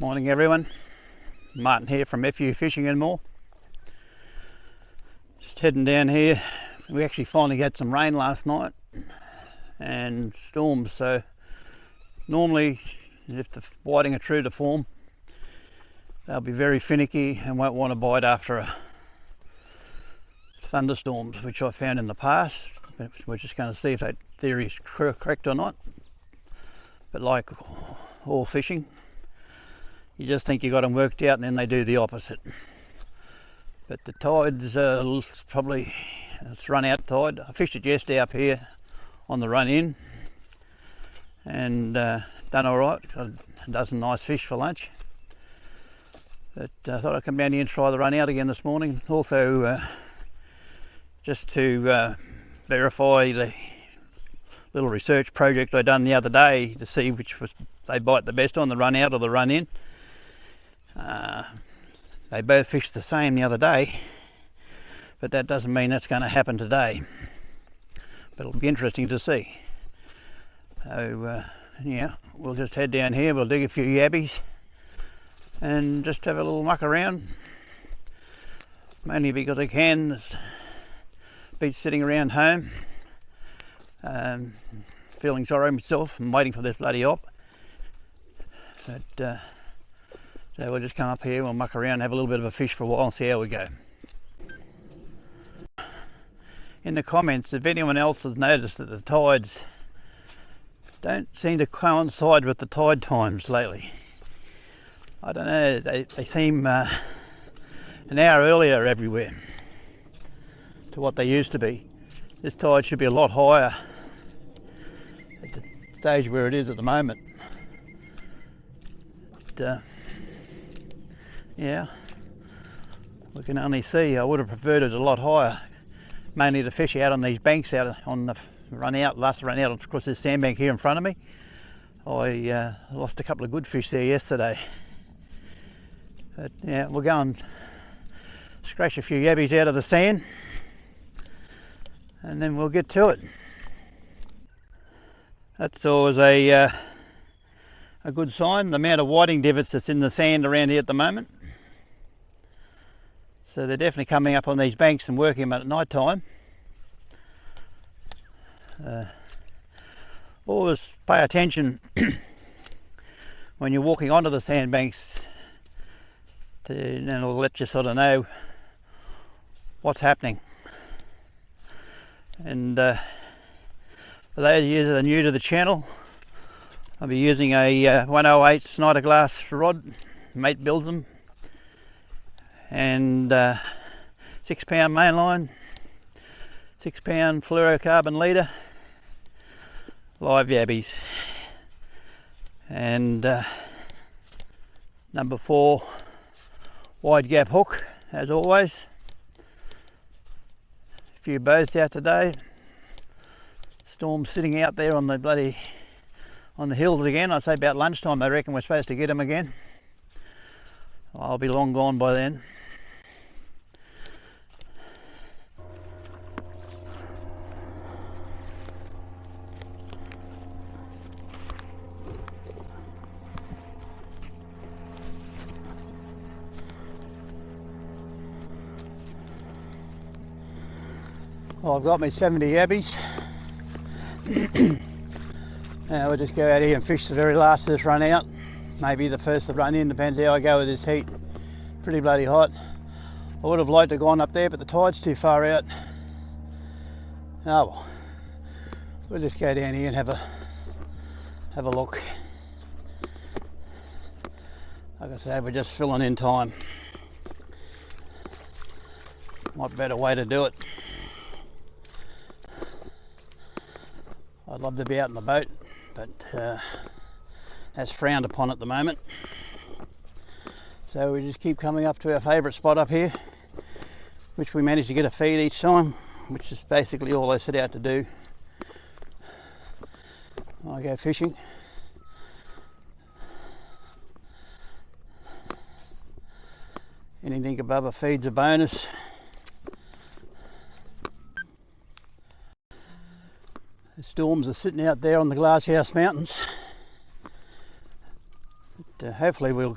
Morning everyone, Martin here from FU Fishing and More. Just heading down here. We actually finally got some rain last night and storms, so normally if the whiting are true to form they'll be very finicky and won't want to bite after thunderstorms, which I found in the past. We're just going to see if that theory is correct or not. But like all fishing, you just think you got them worked out and then they do the opposite. But the tide's probably, it's run out tide. I fished it yesterday up here on the run in and done alright. Got a dozen nice fish for lunch. But I thought I'd come down here and try the run out again this morning. Also just to verify the little research project I done the other day to see which was they bite the best on, the run out or the run in. They both fished the same the other day, but that doesn't mean that's going to happen today. But it'll be interesting to see. So yeah, we'll just head down here, we'll dig a few yabbies and just have a little muck around, mainly because I can. There's beats sitting around home, feeling sorry myself and waiting for this bloody op. But so we'll just come up here, we'll muck around, have a little bit of a fish for a while and see how we go. In the comments, if anyone else has noticed that the tides don't seem to coincide with the tide times lately. I don't know, they seem an hour earlier everywhere to what they used to be. This tide should be a lot higher at the stage where it is at the moment. But, yeah, we can only see. I would have preferred it a lot higher, mainly to fish out on these banks out on the last run out. Of course, there's sandbank here in front of me. I lost a couple of good fish there yesterday. But yeah, we'll go and scratch a few yabbies out of the sand and then we'll get to it. That's always a good sign, the amount of whiting divots that's in the sand around here at the moment. So they're definitely coming up on these banks and working them at night time. Always pay attention when you're walking onto the sandbanks, and it'll let you sort of know what's happening. And for those of you that are new to the channel, I'll be using a 108 Snyder glass rod. Mate builds them, and 6 pound mainline, 6 pound fluorocarbon leader, live yabbies, and number 4 wide gap hook as always. A few boats out today. Storm's sitting out there on the hills again. I say about lunchtime I reckon we're supposed to get them again. I'll be long gone by then. Well, I've got my 70 yabbies. Now we'll just go out here and fish the very last of this run out. Maybe the first to run in, depends how I go with this heat. Pretty bloody hot. I would have liked to have gone up there, but the tide's too far out. Oh well. We'll just go down here and have a look. Like I say, we're just filling in time. Might be a better way to do it. I'd love to be out in the boat, but that's frowned upon at the moment. So we just keep coming up to our favourite spot up here, which we manage to get a feed each time, which is basically all I set out to do when I go fishing. Anything above a feed's a bonus. The storms are sitting out there on the Glasshouse Mountains. hopefully we'll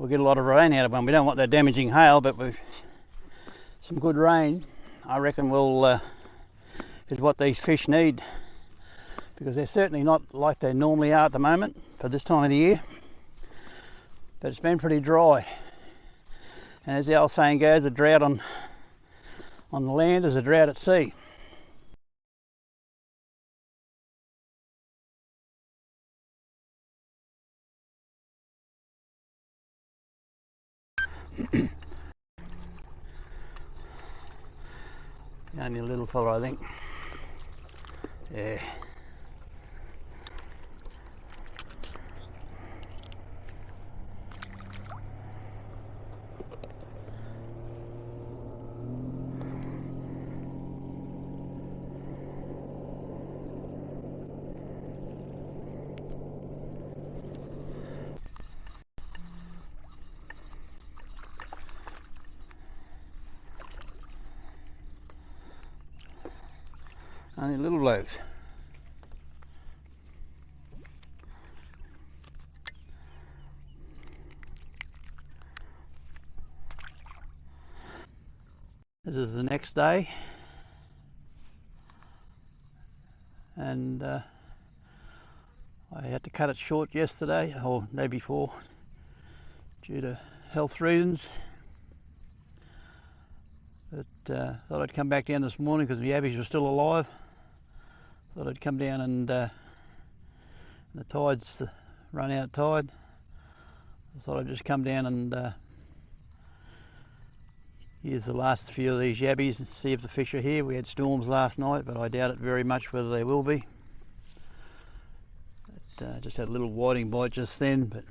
get a lot of rain out of them. We don't want that damaging hail, but with some good rain, I reckon is what these fish need, because they're certainly not like they normally are at the moment for this time of the year. But it's been pretty dry, and as the old saying goes, a drought on the land is a drought at sea. Only a little fella, I think. Yeah. Only little blokes. This is the next day, and I had to cut it short yesterday or day before due to health reasons. But thought I'd come back down this morning because the yabbies were still alive. Thought I'd come down and the tide's run out tide. I thought I'd just come down and use the last few of these yabbies and see if the fish are here. We had storms last night, but I doubt it very much whether they will be. Just had a little whiting bite just then, but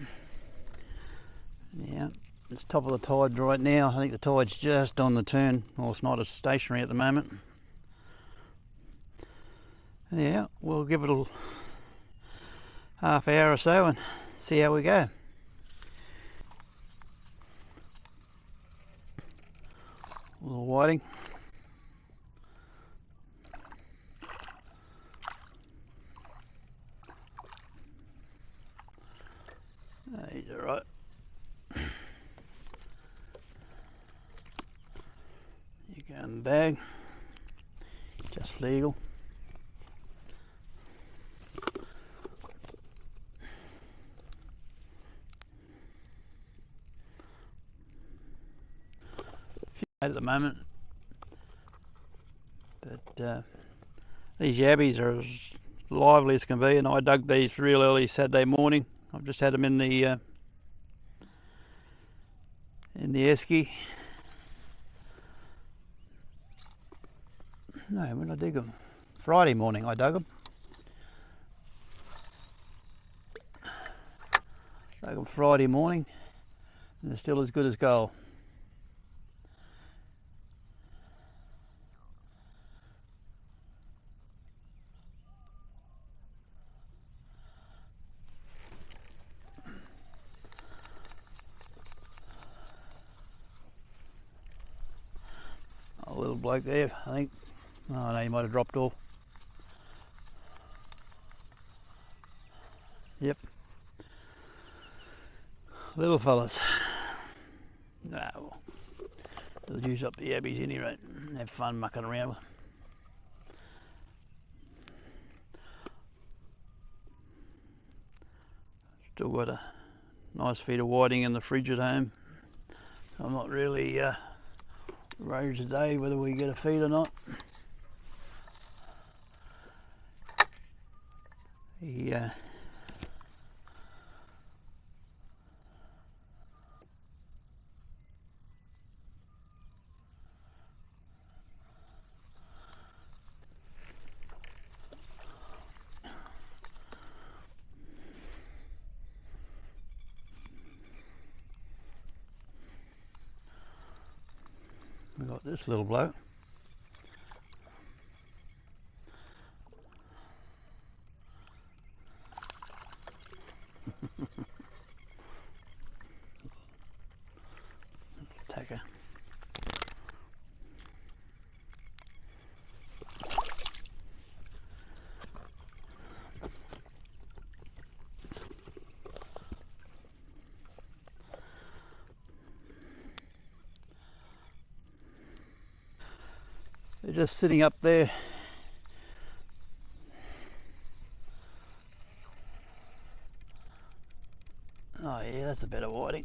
yeah, it's top of the tide right now. I think the tide's just on the turn. Well, it's not as stationary at the moment. Yeah, we'll give it a half hour or so and see how we go. A little whiting. He's alright. You go in the bag. Just legal. At the moment, but these yabbies are as lively as can be, and I dug these real early Saturday morning. I've just had them in the esky. No, when did I dig them? Friday morning I dug them. Dug them Friday morning, and they're still as good as gold. A little bloke there, I think. Oh no, he might have dropped off. Yep. Little fellas. No, they'll use up the yabbies anyway. Have fun mucking around with them. Still got a nice feed of whiting in the fridge at home. I'm not really worried today whether we get a feed or not. Yeah. We got this little bloke. Tacker. just sitting up there. Oh yeah, that's a better whiting.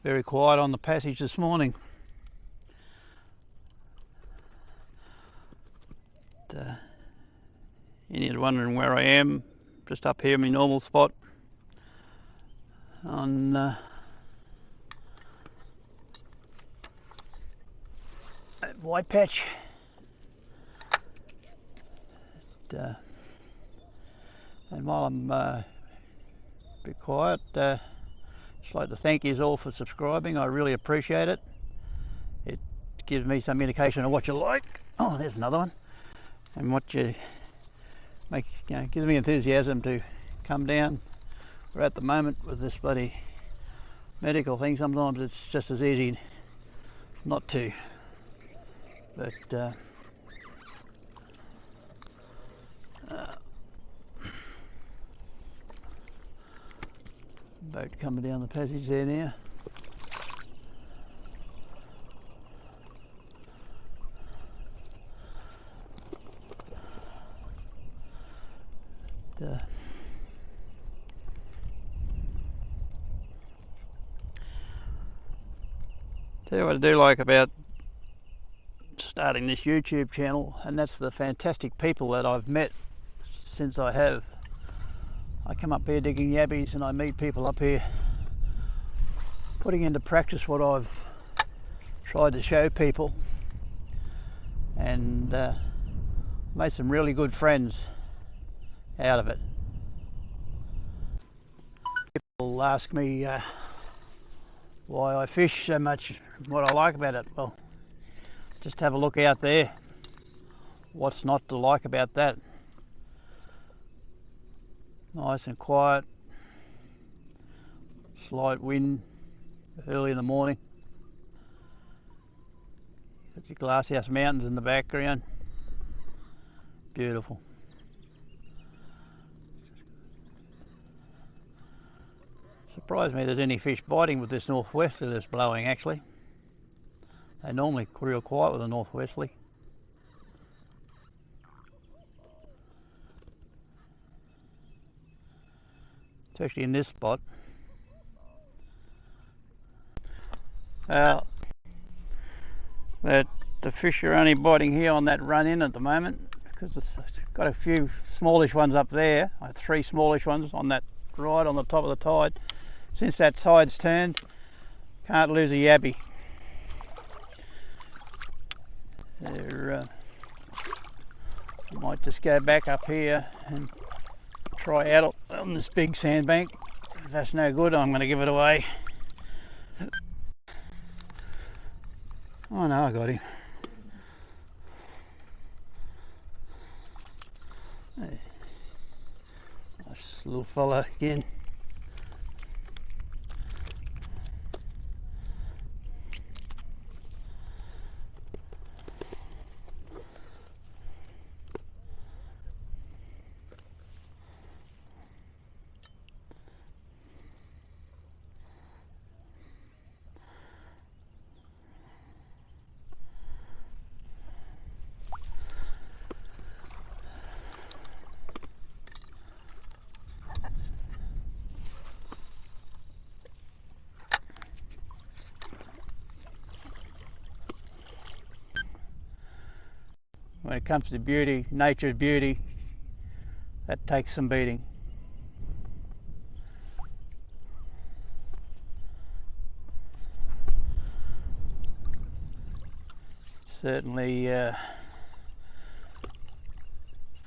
Very quiet on the passage this morning. You're wondering where I am, just up here in my normal spot on white patch. And while I'm a bit quiet, just like to thank you all for subscribing. I really appreciate it. It gives me some indication of what you like. Oh, there's another one. And what you make, gives me enthusiasm to come down. We're at the moment with this bloody medical thing. Sometimes it's just as easy not to. But boat coming down the passage there now. Tell you what I do like about starting this YouTube channel, and that's the fantastic people that I've met since I have. I come up here digging yabbies and I meet people up here putting into practice what I've tried to show people, and made some really good friends out of it. People ask me why I fish so much, what I like about it. Well, just have a look out there. What's not to like about that? Nice and quiet, slight wind early in the morning. Got your Glasshouse Mountains in the background. Beautiful. Surprised me there's any fish biting with this northwesterly that's blowing actually. They're normally real quiet with a northwesterly. Especially in this spot. Well, the fish are only biting here on that run in at the moment, because it's got a few smallish ones up there, like 3 smallish ones on that right on the top of the tide. Since that tide's turned, can't lose a yabby. I might just go back up here and try out on this big sandbank. If that's no good, I'm going to give it away. Oh no, I got him. Hey. Nice little fella again. When it comes to beauty, nature's beauty, that takes some beating. Certainly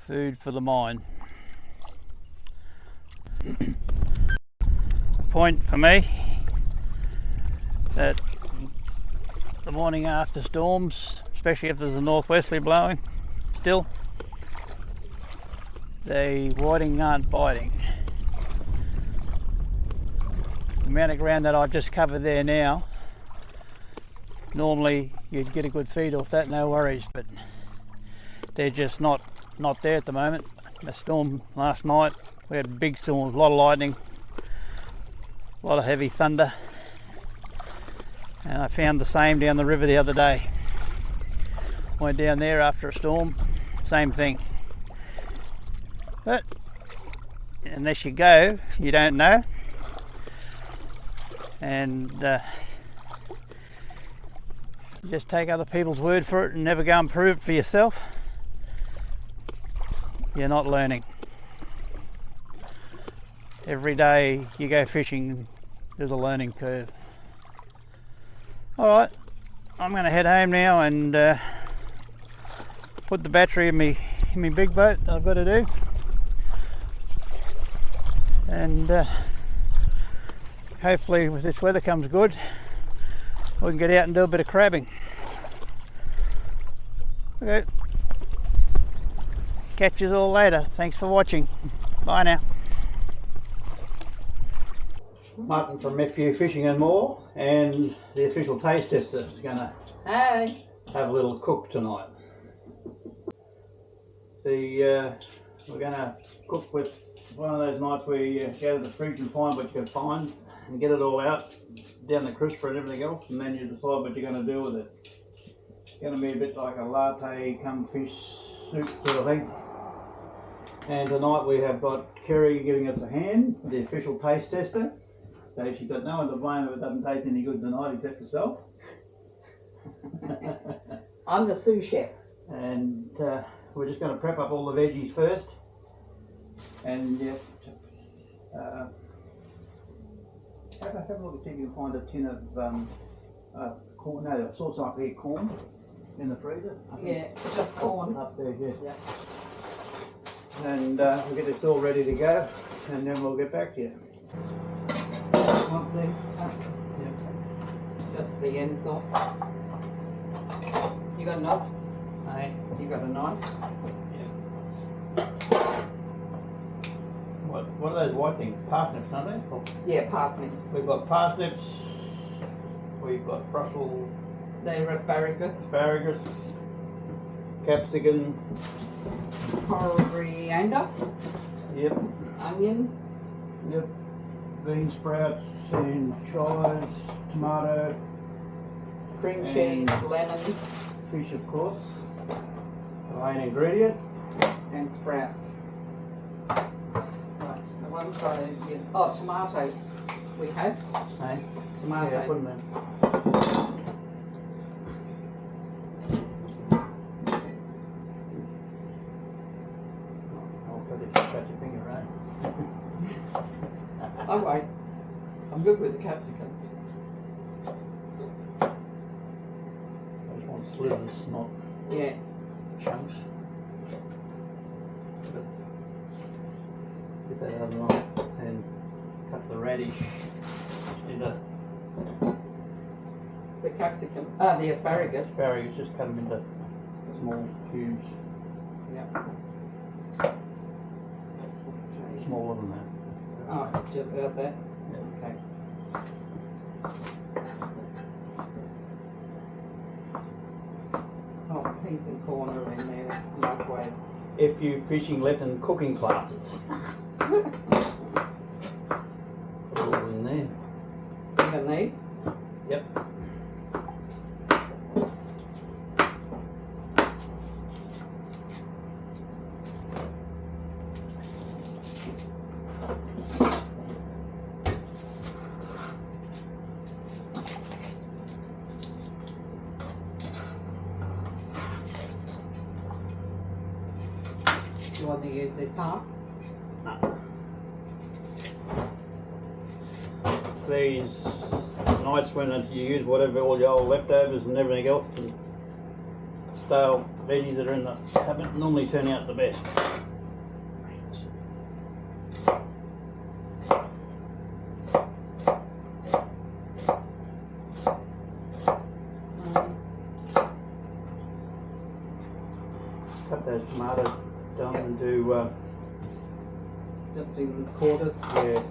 food for the mind. The point for me that the morning after storms, especially if there's a northwesterly blowing still, the whiting aren't biting. The amount of ground that I've just covered there now Normally you'd get a good feed off that, no worries, but they're just not there at the moment. The storm last night, we had big storms, a lot of lightning, a lot of heavy thunder, and I found the same down the river the other day. Went down there after a storm, same thing. But unless you go, you don't know, and you just take other people's word for it and never go and prove it for yourself. You're not learning. Every day you go fishing, there's a learning curve. Alright, I'm going to head home now and put the battery in my big boat I've got to do. And hopefully if this weather comes good, we can get out and do a bit of crabbing. Okay. Catch you all later. Thanks for watching. Bye now. Martin from FU Fishing and More, and the official taste tester is going to have a little cook tonight. We're going to cook with one of those nights where you go to the fridge and find what you can find and get it all out, down the crisper and everything else, and then you decide what you're going to do with it. It's going to be a bit like a latte cum fish soup sort of thing. And tonight we have got Kerry giving us a hand, the official taste tester. So she's got no one to blame if it doesn't taste any good tonight except herself. I'm the sous chef. And we're just going to prep up all the veggies first. And yeah, have a look and see if you can find a tin of corn, no, sauce up here, corn in the freezer. Yeah, just corn. Up there, yeah. And we'll get this all ready to go, and then we'll get back to you. Want these cut? Yep. Just the ends off. You got a knife? Hey. You got a knife? Yeah. What are those white things? Parsnips, aren't they? Oh. Yeah, parsnips. We've got parsnips. We've got Brussels. They're asparagus. Asparagus. Capsicum. Coriander. Yep. Onion. Yep. Bean sprouts and chives, tomato. Cream cheese, lemon. Fish, of course. The main ingredient. And sprouts. Right, the one side, oh, tomatoes we have. Hey? Tomatoes. Yeah, put them in. I'll put it, cut your finger, right? Oh wait, I'm good with the capsicum. I just want slivers, not Yeah. chunks. Get that out of the line and cut the radish into The capsicum, the asparagus. asparagus, just cut them into small cubes, Yeah. smaller than that. Oh, just about that. Yeah, okay. Oh, peas and corn are in there, microwave. FU Fishing Lesson Cooking Classes. All in there. Even these? Yep. You want to use this half? These nights when you use whatever, all your old leftovers and everything else, and stale veggies that are in the cabinet normally turn out the best. Cut those tomatoes down into Just in quarters? yeah.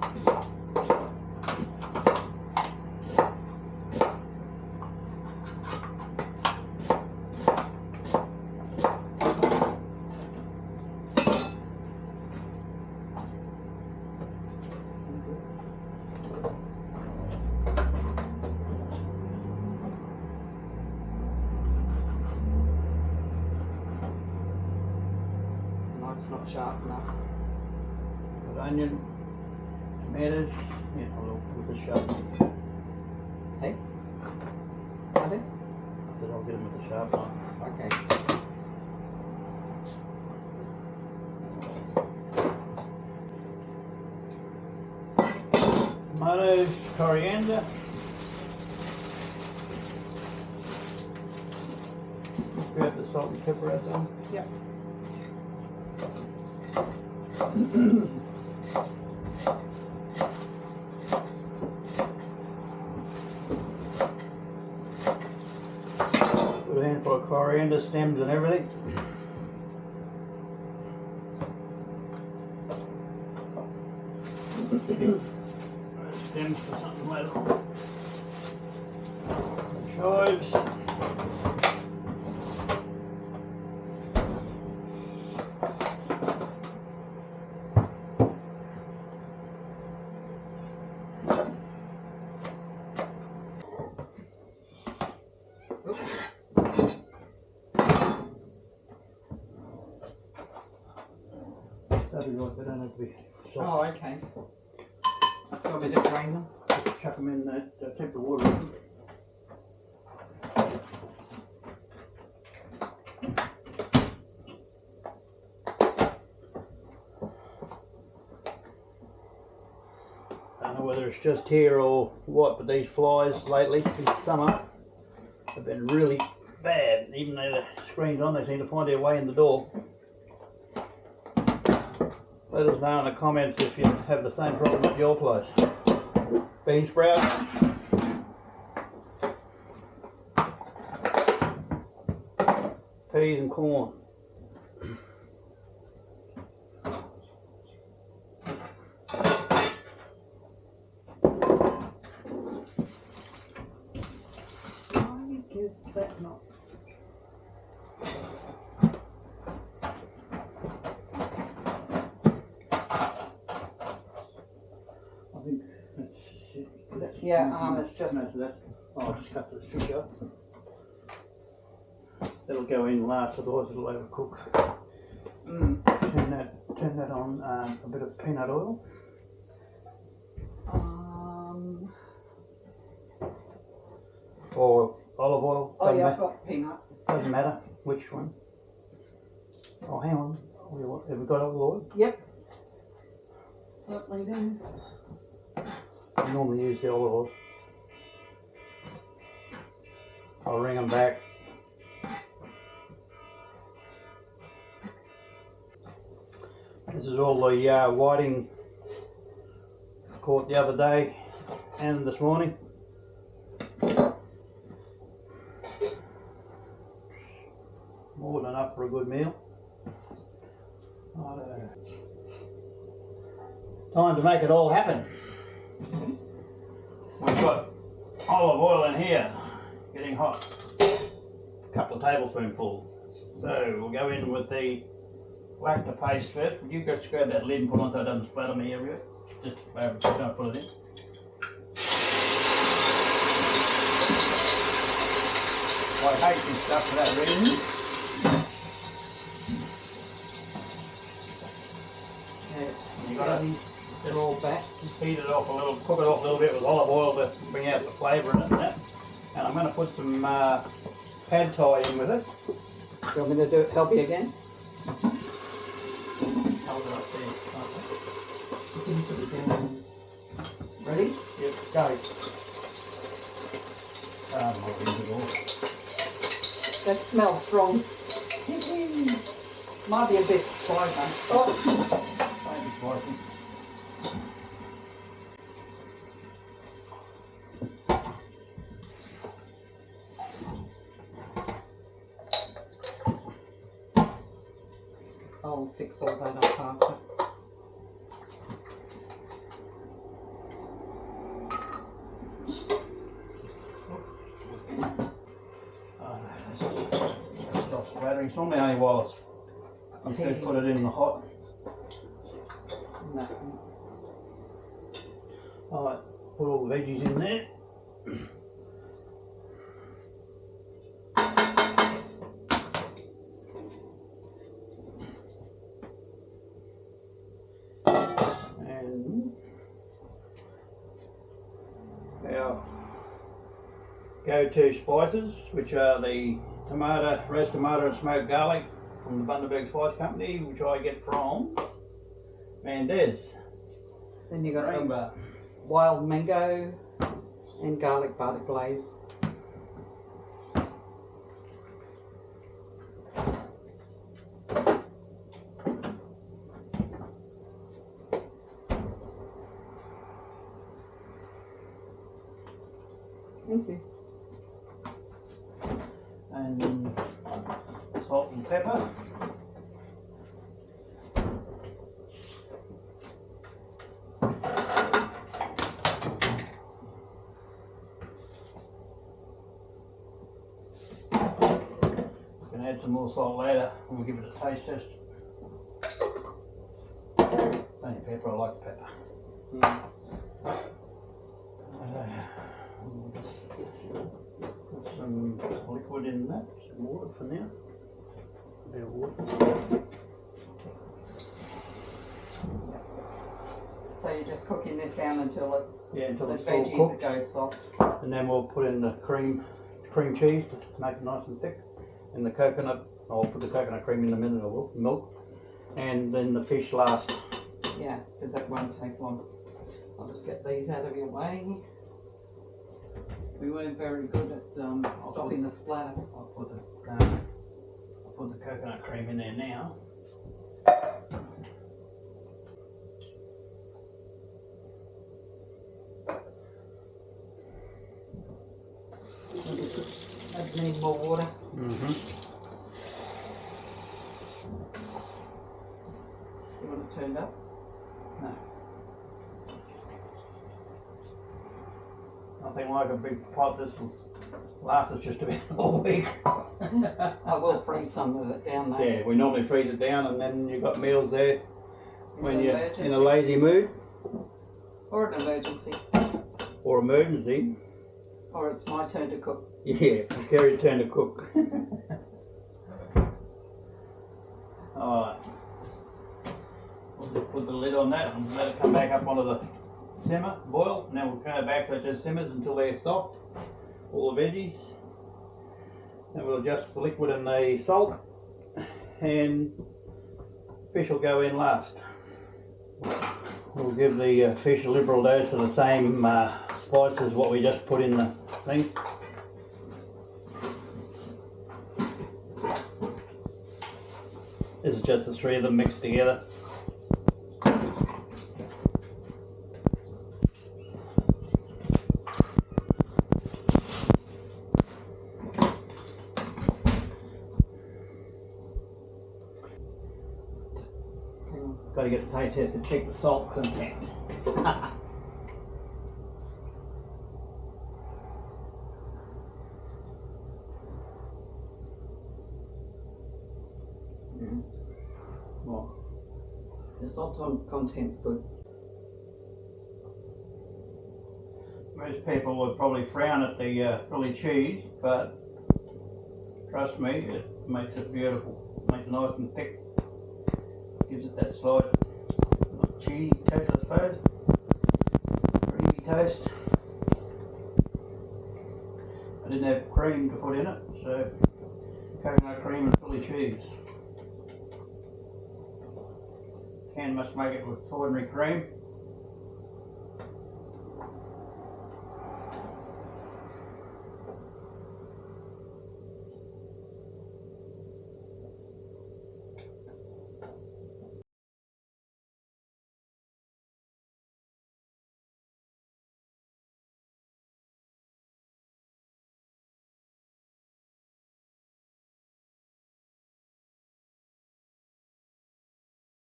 it's not sharp enough. Got onion, tomatoes. Yeah, I'll put the sharp. Hey? Pardon? Then I'll get them with the sharp one. Okay. Tomatoes, coriander. Grab the salt and pepper out there. Yep. Put a handful of coriander, stems and everything. Stems for something later on. Chives. That'd be right, they don't have to be soft. Oh, okay. Do you want me to drain them? Just chuck them in that temperate water. I don't know whether it's just here or what, but these flies lately, since summer, have been really bad. Even though the screen's on, they seem to find their way in the door. Let us know in the comments if you have the same problem at your place. Bean sprouts. Peas and corn. Why is that not? I think that's it. Yeah, it's just. No, that's, I'll just cut the fish up. That'll go in last, otherwise it'll overcook. Turn that on a bit of peanut oil. Or olive oil. Oh yeah, I've got peanut. Doesn't matter which one. Oh, hang on. Have we got olive oil? Yep. Certainly do. I normally use the olive oil. I'll ring them back. This is all the whiting caught the other day and this morning. More than enough for a good meal. Time to make it all happen. We've got olive oil in here, getting hot. A couple of tablespoonfuls. So we'll go in with the lacto paste first. Would you just grab that lid and put on so it doesn't splatter me everywhere? Just don't put it in. I hate this stuff for that reason. You got to They're all back. heat it off a little, cook it off a little bit with olive oil to bring out the flavour in it and that. And I'm going to put some pad thai in with it. Do you want me to do it? Help you again? Hold it up there. You can put it down. Ready? Yep, go. Might be a bit more. That smells strong. Might be a bit spicy. Oh. Maybe spicy. I'll fix all that up after. Stop splattering. It's normally only while it's, you should put it in the hot. No. Alright, put all the veggies in there. And our go-to spices, which are the tomato, roast tomato and smoked garlic from the Bundaberg Spice Company, which I get from Mendez. Then you got Green the bar. wild mango and garlic butter glaze. Thank you. And salt and pepper. We can add some more salt later and we'll give it a taste test. Only pepper, I like the pepper. We'll just put some liquid in that, some water for now. A bit of water. So you're just cooking this down until Until the it's all veggies cooked. go soft. And then we'll put in the cream cheese to make it nice and thick. And the coconut, I'll put the coconut cream in the middle of milk. And then the fish last. Yeah, because that won't take long. I'll just get these out of your way. We weren't very good at stopping the splatter. I'll put the coconut cream in there now. I need more water. You want it turned up? No. Nothing like a big pot. This will last us just about a week. I will freeze some of it down there. Yeah, we normally freeze it down and then you've got meals there when you're in a Emergency. lazy mood Or an emergency. or emergency. Or it's my turn to cook. Yeah, Kerry's turn to cook. Alright. We'll just put the lid on that and let it come back up onto the simmer, boil, and then we'll turn it back so it just simmers until they're soft, all the veggies. Then we'll adjust the liquid and the salt, and fish will go in last. We'll give the fish a liberal dose of the same spice as what we just put in the thing. This is just the three of them mixed together. Got to get the taste test to check the salt content. What? The salt content's good. Most people would probably frown at the Philly cheese, but trust me, it makes it beautiful. Makes it nice and thick. Gives it that slight cheesy taste, I suppose. Creamy taste. I didn't have cream to put in it, so coconut cream and Philly cheese. Can must make it with ordinary cream.